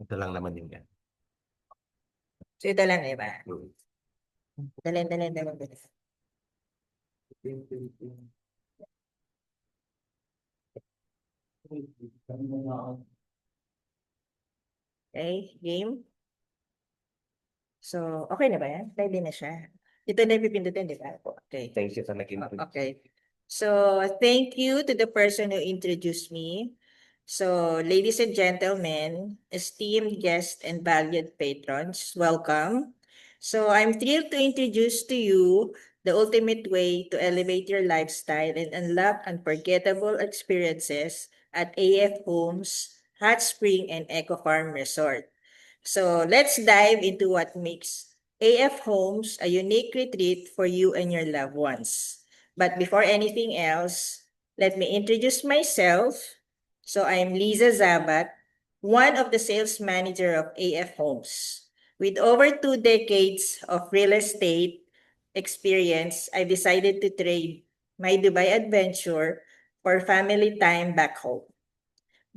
Ito lang naman yun yan. So ito lang, di ba? Dalhin. Okay, game. So, okay na ba yan? Ready na siya. Ito na yung pipindutin, di ba? Okay. Thank you sa naging Okay. So, thank you to the person who introduced me. So, ladies and gentlemen, esteemed guests and valued patrons, welcome. So, I'm thrilled to introduce to you the ultimate way to elevate your lifestyle and unlock unforgettable experiences at AF Homes, Hot Spring, and Eco Farm Resort. So, let's dive into what makes AF Homes a unique retreat for you and your loved ones. But before anything else, let me introduce myself. So I'm Liza Zabat, one of the sales manager of AF Homes. With over 2 decades of real estate experience, I decided to trade my Dubai adventure for family time back home.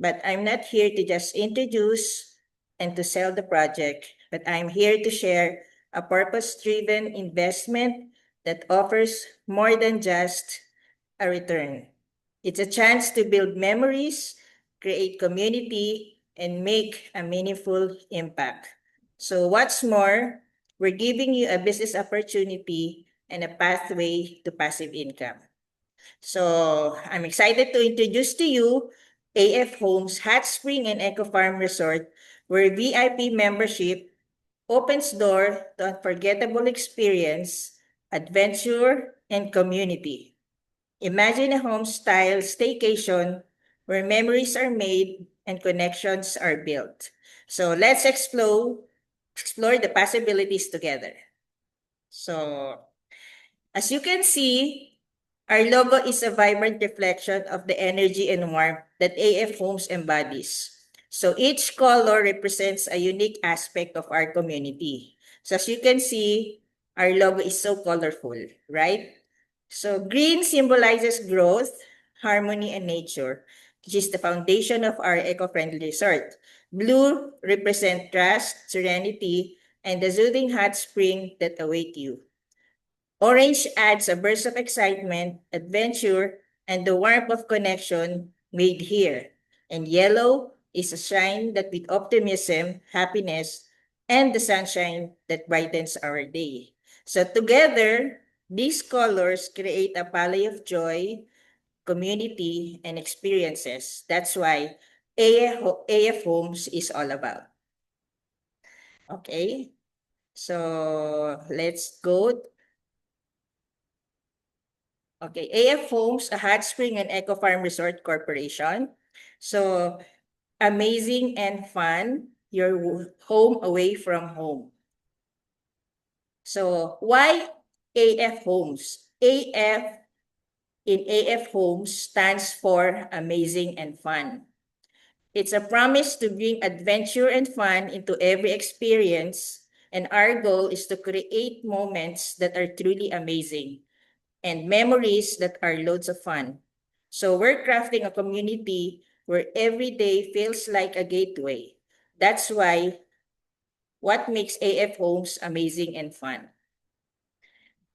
But I'm not here to just introduce and to sell the project, but I'm here to share a purpose-driven investment that offers more than just a return. It's a chance to build memories, create community, and make a meaningful impact. So what's more, we're giving you a business opportunity and a pathway to passive income. So I'm excited to introduce to you AF Homes Hot Spring and Eco Farm Resort, where VIP membership opens door to unforgettable experience, adventure, and community. Imagine a home-style staycation where memories are made and connections are built. So let's explore the possibilities together. So as you can see, our logo is a vibrant reflection of the energy and warmth that AF Homes embodies. So each color represents a unique aspect of our community. So as you can see, our logo is so colorful, right? So green symbolizes growth, harmony, and nature, which is the foundation of our eco-friendly resort. Blue represents trust, serenity, and the soothing hot spring that await you. Orange adds a burst of excitement, adventure, and the warmth of connection made here. And yellow is a shine that with optimism, happiness, and the sunshine that brightens our day. So together, these colors create a palette of joy, community, and experiences. That's why AF Homes is all about. Okay, so let's go. Okay, AF Homes, a hot spring and eco farm resort corporation. So amazing and fun, your home away from home. So why AF Homes? In AF Homes stands for amazing and fun. It's a promise to bring adventure and fun into every experience, and our goal is to create moments that are truly amazing and memories that are loads of fun. So we're crafting a community where every day feels like a gateway. That's why what makes AF Homes amazing and fun.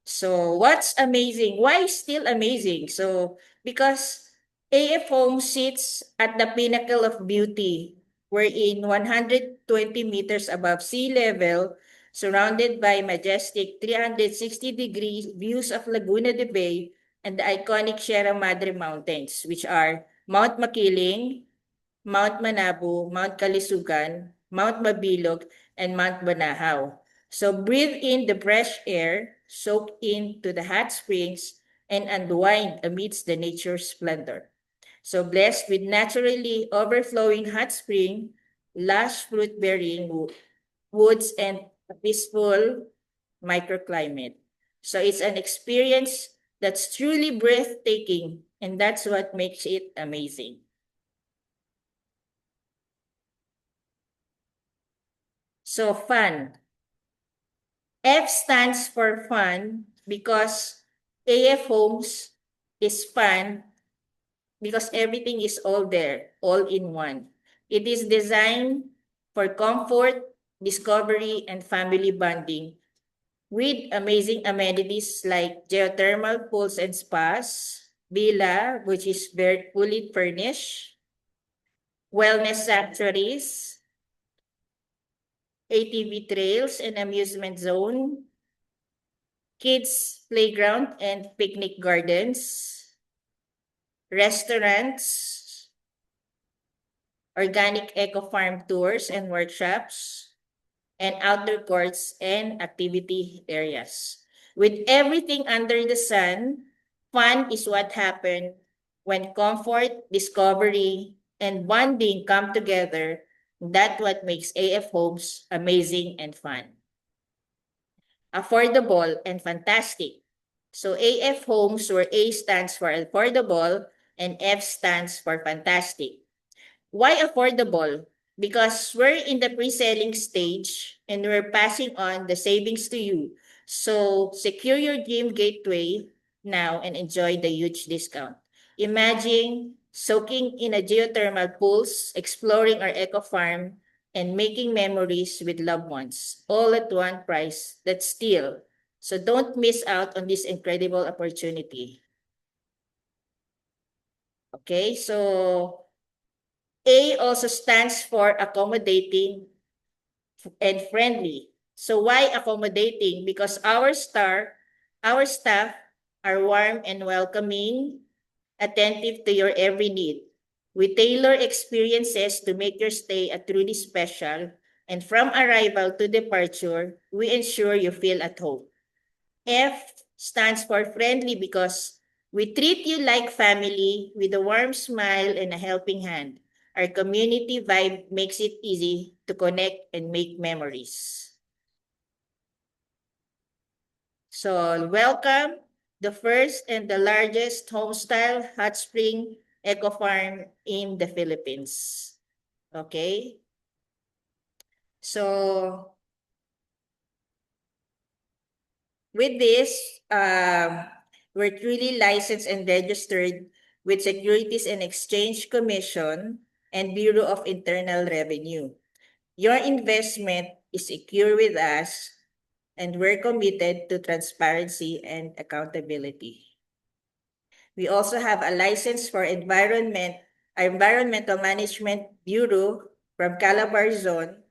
So what's amazing? Why still amazing? So because AF Homes sits at the pinnacle of beauty, wherein 120 meters above sea level, surrounded by majestic 360-degree views of Laguna de Bay and the iconic Sierra Madre Mountains, which are Mount Makiling, Mount Manabu, Mount Kalisugan, Mount Mabilog, and Mount Banahaw. So breathe in the fresh air, soak into the hot springs, and unwind amidst the nature's splendor. So blessed with naturally overflowing hot spring, lush fruit-bearing woods, and a peaceful microclimate. So it's an experience that's truly breathtaking, and that's what makes it amazing. So fun. F stands for fun because AF Homes is fun because everything is all there, all in one. It is designed for comfort, discovery, and family bonding with amazing amenities like geothermal pools and spas, villa, which is very fully furnished, wellness sanctuaries, ATV trails and amusement zone, kids playground and picnic gardens, restaurants, organic eco farm tours and workshops, and outdoor courts and activity areas. With everything under the sun, fun is what happened when comfort, discovery, and bonding come together. That's what makes AF Homes amazing and fun. Affordable and fantastic. So AF Homes, where A stands for affordable and F stands for fantastic. Why affordable? Because we're in the pre-selling stage and we're passing on the savings to you. So secure your dream gateway now and enjoy the huge discount. Imagine soaking in a geothermal pools, exploring our eco farm, and making memories with loved ones, all at one price. That's still. So don't miss out on this incredible opportunity. Okay, so A also stands for accommodating and friendly. So why accommodating? Because our staff are warm and welcoming, attentive to your every need. We tailor experiences to make your stay a truly special, and from arrival to departure, we ensure you feel at home. F stands for friendly because we treat you like family with a warm smile and a helping hand. Our community vibe makes it easy to connect and make memories. So welcome the first and the largest homestyle hot spring eco farm in the Philippines. Okay? So with this, we're truly licensed and registered with Securities and Exchange Commission and Bureau of Internal Revenue. Your investment is secure with us, and we're committed to transparency and accountability. We also have a license for Environmental Management Bureau from Calabar Zone,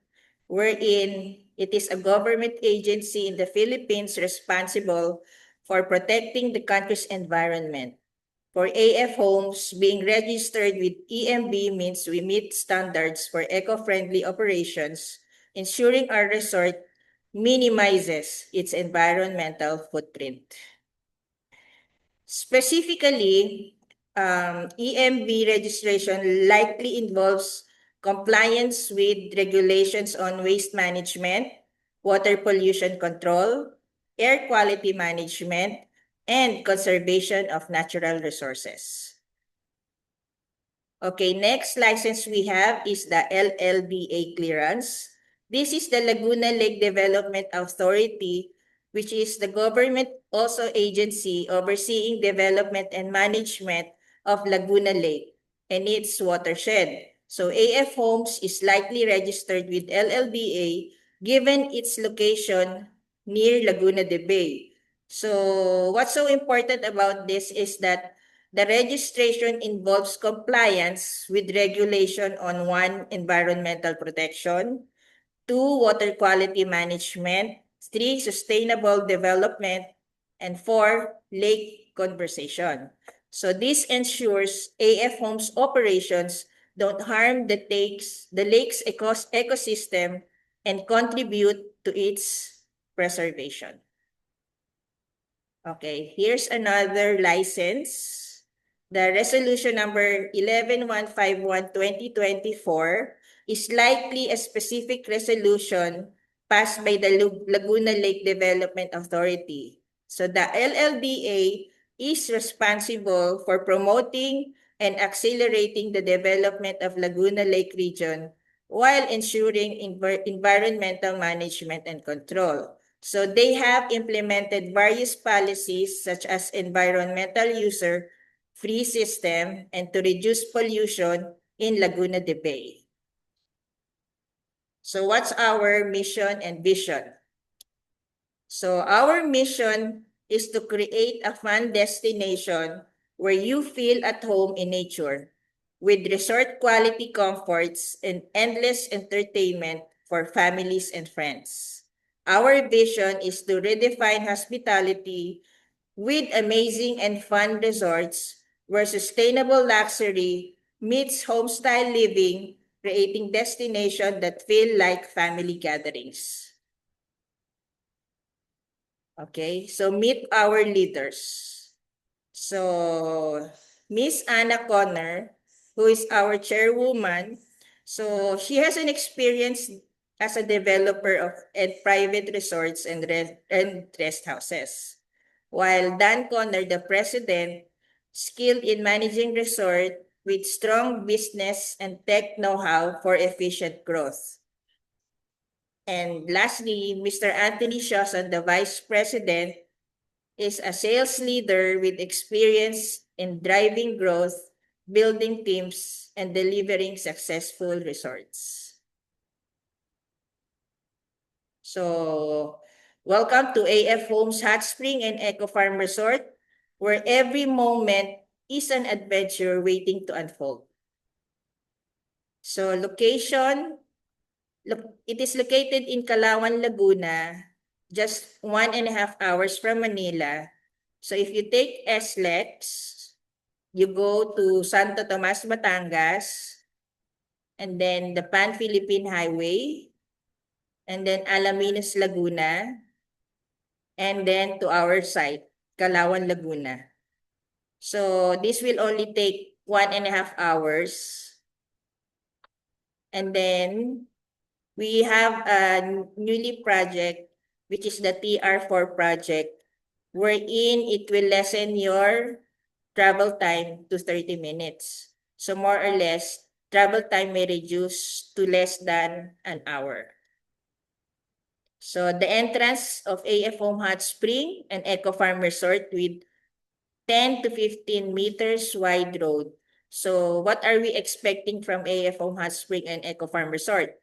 wherein it is a government agency in the Philippines responsible for protecting the country's environment. For AF Homes, being registered with EMB means we meet standards for eco-friendly operations, ensuring our resort minimizes its environmental footprint. Specifically, EMB registration likely involves compliance with regulations on waste management, water pollution control, air quality management, and conservation of natural resources. Okay, next license we have is the LLDA clearance. This is the Laguna Lake Development Authority, which is the government also agency overseeing development and management of Laguna Lake and its watershed. So AF Homes is likely registered with LLDA given its location near Laguna de Bay. So what's so important about this is that the registration involves compliance with regulation on 1, environmental protection, 2, water quality management, 3, sustainable development, and 4, lake conservation. So this ensures AF Homes operations don't harm the lake's ecosystem and contribute to its preservation. Okay, here's another license. The resolution number 11151/2024 is likely a specific resolution passed by the Laguna Lake Development Authority. So the LLDA is responsible for promoting and accelerating the development of Laguna Lake region while ensuring environmental management and control. So they have implemented various policies such as environmental user free system and to reduce pollution in Laguna de Bay. So what's our mission and vision? So our mission is to create a fun destination where you feel at home in nature, with resort quality comforts and endless entertainment for families and friends. Our vision is to redefine hospitality with amazing and fun resorts where sustainable luxury meets homestyle living, creating destinations that feel like family gatherings. Okay, so meet our leaders. So Miss Anna Connor, who is our chairwoman, so she has an experience as a developer of private resorts and rest houses. While Dan Connor, the president, skilled in managing resort with strong business and tech know-how for efficient growth. And lastly, Mr. Anthony Shawson, the vice president, is a sales leader with experience in driving growth, building teams, and delivering successful resorts. So, welcome to AF Homes Hot Spring and Eco Farm Resort, where every moment is an adventure waiting to unfold. So, location, it is located in Calauan, Laguna, just 1.5 hours from Manila. So, if you take SLEX, you go to Santo Tomas, Batangas, and then the Pan-Philippine Highway, and then Alaminos, Laguna, and then to our site, Calauan, Laguna. So this will only take 1.5 hours. And then we have a newly project, which is the TR4 project, wherein it will lessen your travel time to 30 minutes. So more or less, travel time may reduce to less than an hour. So the entrance of AF Home Hot Spring and Eco Farm Resort with 10 to 15 meters wide road. So what are we expecting from AF Home Hot Spring and Eco Farm Resort?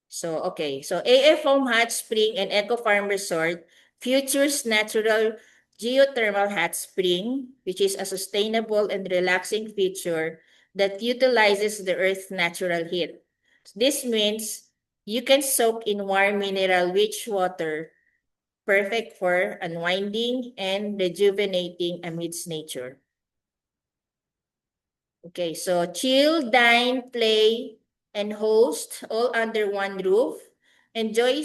So, okay. So, AF Home Hot Spring and Eco Farm Resort features natural geothermal hot spring, which is a sustainable and relaxing feature that utilizes the Earth's natural heat. This means you can soak in warm mineral-rich water, perfect for unwinding and rejuvenating amidst nature. Okay, so chill, dine, play, and host all under one roof. Enjoy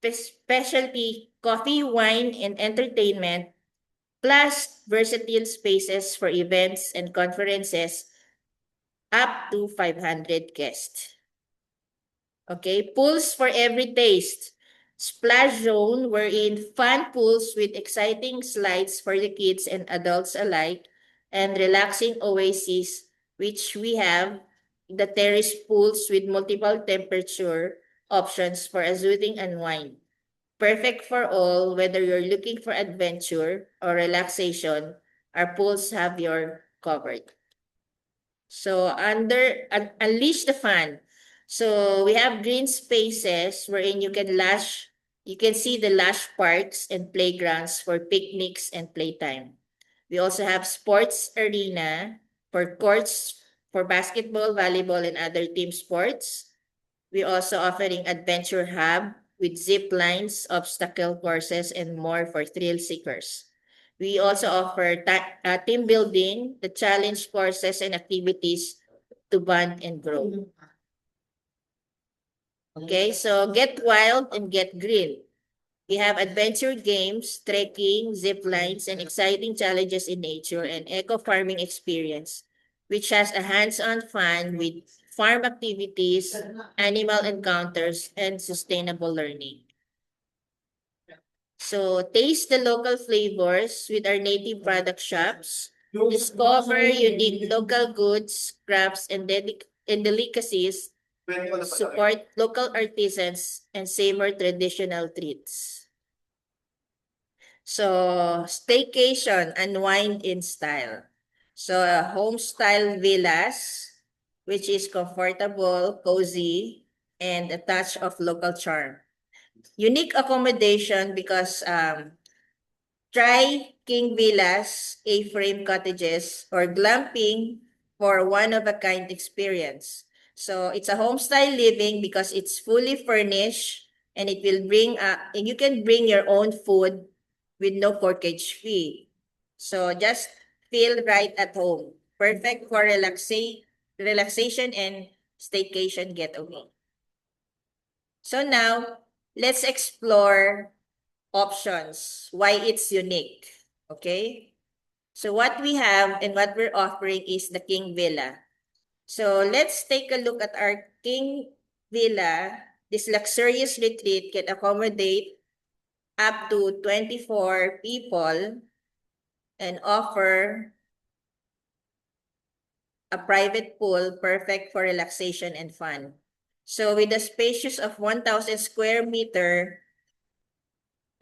specialty coffee, wine, and entertainment, plus versatile spaces for events and conferences up to 500 guests. Okay, pools for every taste. Splash zone wherein fun pools with exciting slides for the kids and adults alike, and relaxing oases, which we have the terrace pools with multiple temperature options for a soothing unwind. Perfect for all, whether you're looking for adventure or relaxation, our pools have your covered. So unleash the fun. So we have green spaces wherein you can see the lush parks and playgrounds for picnics and playtime. We also have sports arena for courts for basketball, volleyball, and other team sports. We're also offering adventure hub with zip lines, obstacle courses, and more for thrill seekers. We also offer team building, the challenge courses and activities to bond and grow. Okay, so get wild and get green. We have adventure games, trekking, zip lines, and exciting challenges in nature and eco-farming experience, which has a hands-on fun with farm activities, animal encounters, and sustainable learning. So taste the local flavors with our native product shops. Discover unique local goods, crafts, and delicacies. Support local artisans and savor traditional treats. So staycation, unwind in style. So home style villas which is comfortable, cozy, and a touch of local charm. Unique accommodation because try King Villas, A-frame cottages, or glamping for one-of-a-kind experience. So it's a home-style living because it's fully furnished and it will and you can bring your own food with no corkage fee. So just feel right at home. Perfect for relaxation and staycation getaway. So now, let's explore options, why it's unique. Okay? So what we have and what we're offering is the King Villa. So let's take a look at our King Villa. This luxurious retreat can accommodate up to 24 people and offer a private pool perfect for relaxation and fun. So with a spacious of 1,000 square meter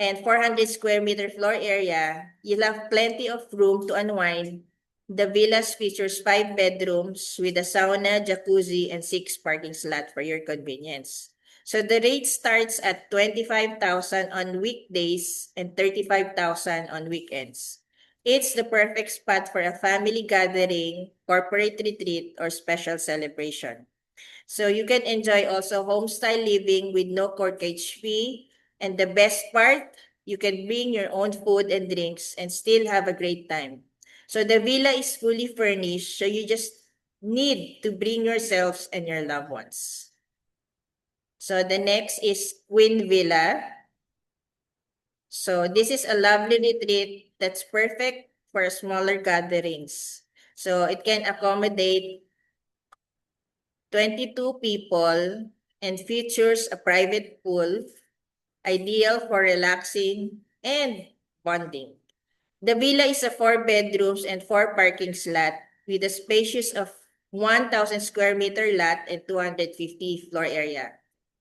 and 400 square meter floor area, you'll have plenty of room to unwind. The villas features 5 bedrooms with a sauna, jacuzzi, and 6 parking slots for your convenience. So the rate starts at 25,000 on weekdays and 35,000 on weekends. It's the perfect spot for a family gathering, corporate retreat, or special celebration. So you can enjoy also home-style living with no corkage fee. And the best part, you can bring your own food and drinks and still have a great time. So the villa is fully furnished, so you just need to bring yourselves and your loved ones. So the next is Queen Villa. So this is a lovely retreat that's perfect for smaller gatherings. So it can accommodate 22 people and features a private pool, ideal for relaxing and bonding. The villa is a 4 bedrooms and 4 parking slot with a spacious of 1,000 square meter lot and 250 floor area.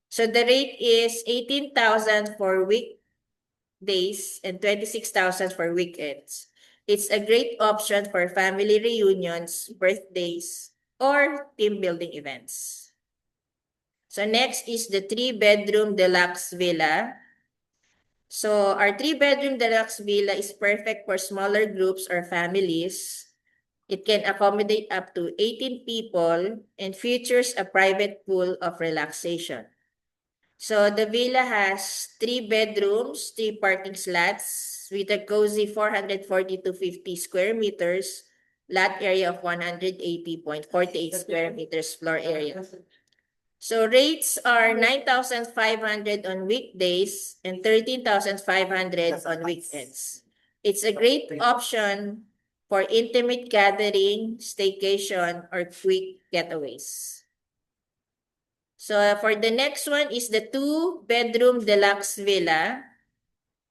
So the rate is 18,000 for weekdays and 26,000 for weekends. It's a great option for family reunions, birthdays, or team building events. So next is the 3-bedroom deluxe villa. So our 3-bedroom deluxe villa is perfect for smaller groups or families. It can accommodate up to 18 people and features a private pool of relaxation. So the villa has 3 bedrooms, 3 parking slots with a cozy 440 to 50 square meters, lot area of 180.48 square meters floor area. So rates are 9,500 on weekdays and 13,500 on weekends. It's a great option for intimate gathering, staycation, or quick getaways. So for the next one is the 2-bedroom deluxe villa.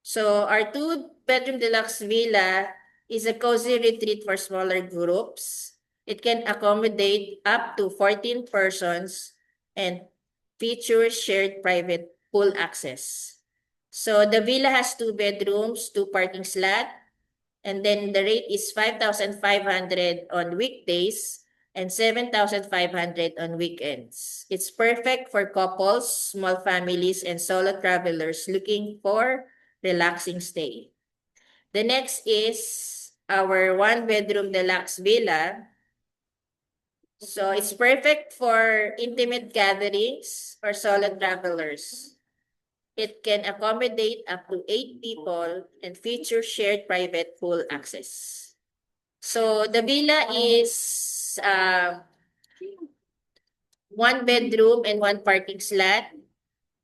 So our 2-bedroom deluxe villa is a cozy retreat for smaller groups. It can accommodate up to 14 persons and features shared private pool access. So the villa has 2 bedrooms, 2 parking slot, and then the rate is 5,500 on weekdays and 7,500 on weekends. It's perfect for couples, small families, and solo travelers looking for relaxing stay. The next is our 1-bedroom deluxe villa. So it's perfect for intimate gatherings or solo travelers. It can accommodate up to 8 people and feature shared private pool access. So the villa is 1 bedroom and 1 parking slot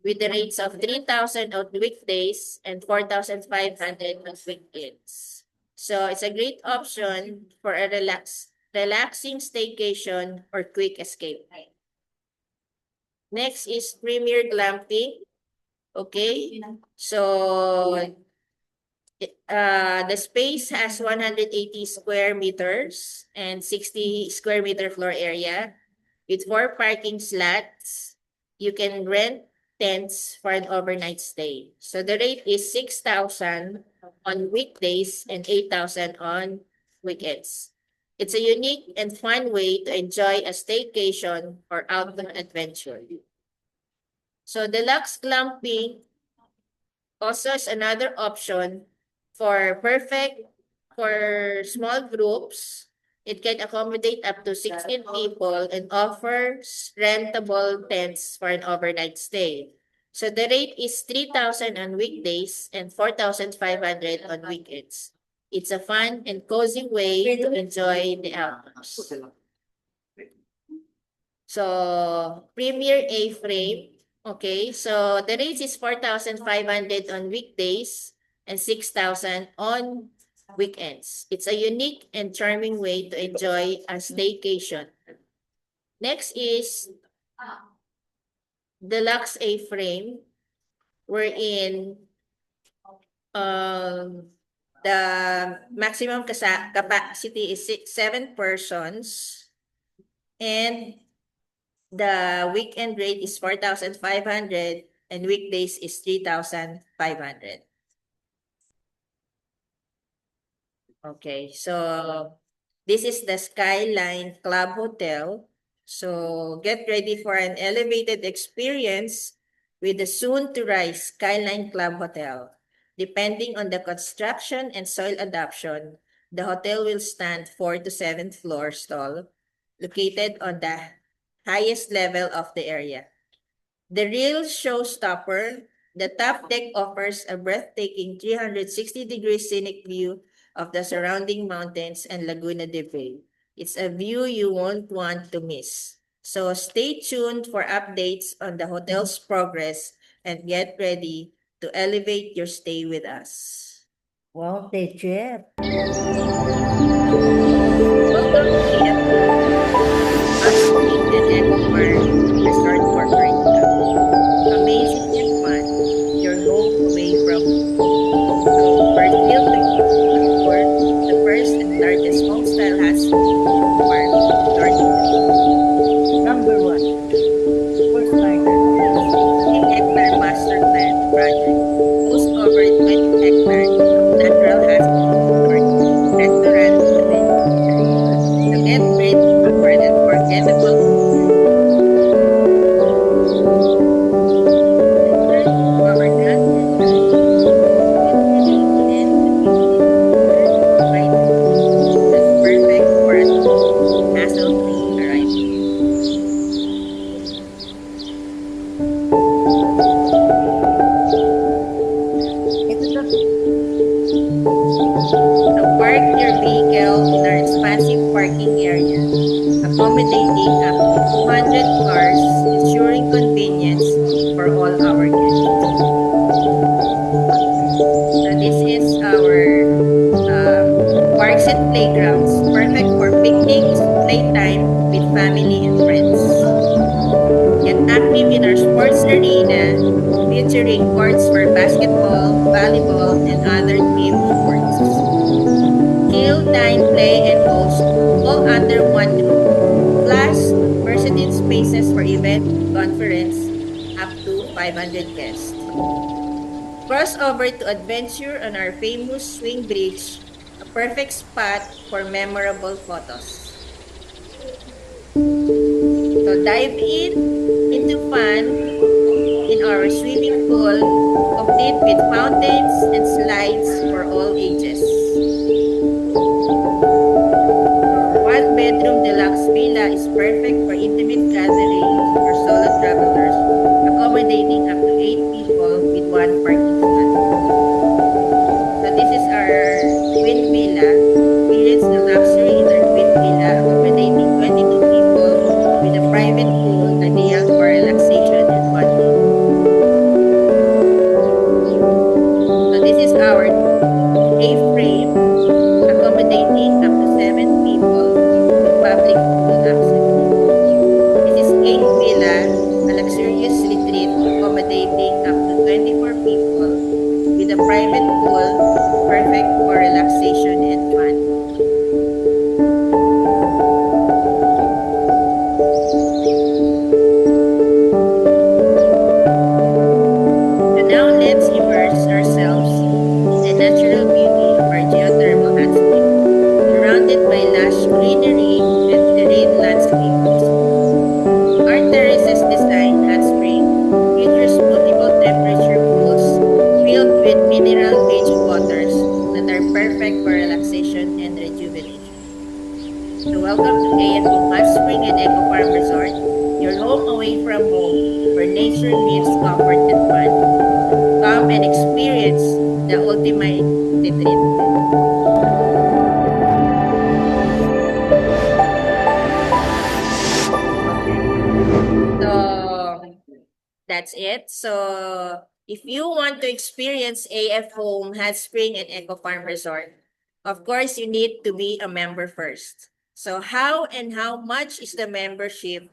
with the rates of 3,000 on weekdays and 4,500 on weekends. So it's a great option for a relaxing staycation or quick escape. Next is Premier Glamping. Okay, so the space has 180 square meters and 60 square meter floor area with 4 parking slots. You can rent tents for an overnight stay. So the rate is 6,000 on weekdays and 8,000 on weekends. It's a unique and fun way to enjoy a staycation or outdoor adventure. So deluxe glamping also is another option for perfect for small groups. It can accommodate up to 16 people and offers rentable tents for an overnight stay. So the rate is 3,000 on weekdays and 4,500 on weekends. It's a fun and cozy way to enjoy the outdoors. So, Premier A-frame. Okay, so the rate is 4,500 on weekdays and 6,000 on weekends. It's a unique and charming way to enjoy a staycation. Next is Deluxe A-frame, wherein the maximum capacity is 7 persons, and the weekend rate is 4,500 and weekdays is 3,500. Okay, so this is the Skyline Club Hotel. So get ready for an elevated experience with the soon-to-rise Skyline Club Hotel. Depending on the construction and soil adoption, the hotel will stand 4th to 7th floor tall, located on the highest level of the area. The real showstopper, the top deck offers a breathtaking 360-degree scenic view of the surrounding mountains and Laguna de Bay. It's a view you won't want to miss. So stay tuned for updates on the hotel's progress and get ready to elevate your stay with us. Wow, teacher. Welcome to Bustling and Ecuador Resort Corporate Club. Amazing and fun, your home away from home. So we're thrilled to give you a tour of the first and largest home-style hot spring park in North Philippines. Number 1. First starter. 50-hectare master plan project boasts over 20 hectares of natural habitat, restaurant, and amenity areas. So get ready for an unforgettable that's perfect for a hassle-free arrival. Ito to. So park your vehicle in our expansive parking area, accommodating up to 200 cars, ensuring convenience for all our guests. So this is our parks and playgrounds, perfect for picnics, playtime with family and friends. Get active in our sports arena, featuring courts for basketball, volleyball, and other team sports. Kill, dine, play, and host all under one roof. Plus, versatile spaces for event, conference, up to 500 guests. Cross over to adventure on our famous swing bridge, a perfect spot for memorable photos. So dive into fun in our swimming pool, complete with fountains and slides for all ages. One bedroom deluxe villa is perfect for intimate gatherings or solo travelers, accommodating up to 8 people with one parking spot. So this is our twin villa. Experience the luxury in our twin villa, accommodating 22 people with a private pool, ideal for relaxation and bonding. So this is our A-frame, accommodating up to 7 people with public pool access. This is 8 So welcome to AFO Hot Spring and Eco Farm Resort, your home away from home, where nature meets comfort and fun. Come and experience the ultimate retreat. Okay. So that's it. So if you want to experience AF Home, Hot Spring, and Eco Farm Resort, of course, you need to be a member first. So how and how much is the membership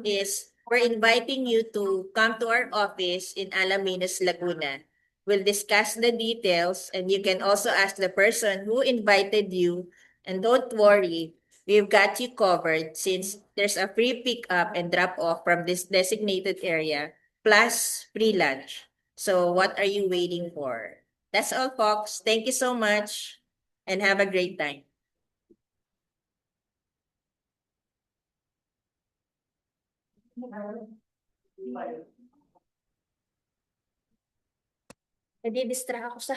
is we're inviting you to come to our office in Alaminos, Laguna. We'll discuss the details and you can also ask the person who invited you. And don't worry, we've got you covered since there's a free pickup and drop off from this designated area, plus free lunch. So what are you waiting for? That's all, folks. Thank you so much and have a great time. Nadi-distract ako sa